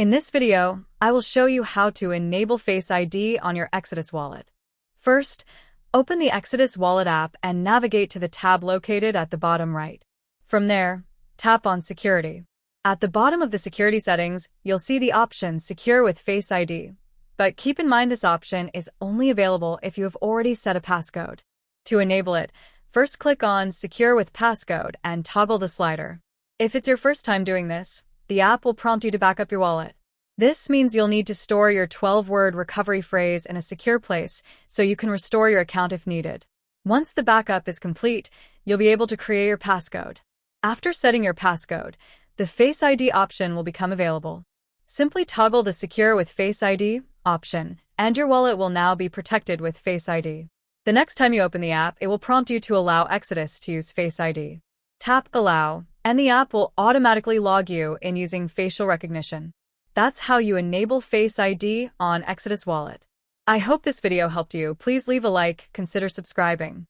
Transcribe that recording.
In this video, I will show you how to enable Face ID on your Exodus wallet. First, open the Exodus wallet app and navigate to the tab located at the bottom right. From there, tap on Security. At the bottom of the security settings, you'll see the option Secure with Face ID. But keep in mind this option is only available if you have already set a passcode. To enable it, first click on Secure with Passcode and toggle the slider. If it's your first time doing this, the app will prompt you to back up your wallet. This means you'll need to store your 12-word recovery phrase in a secure place so you can restore your account if needed. Once the backup is complete, you'll be able to create your passcode. After setting your passcode, the Face ID option will become available. Simply toggle the Secure with Face ID option, and your wallet will now be protected with Face ID. The next time you open the app, it will prompt you to allow Exodus to use Face ID. Tap Allow, and the app will automatically log you in using facial recognition. That's how you enable Face ID on Exodus Wallet. I hope this video helped you. Please leave a like, consider subscribing.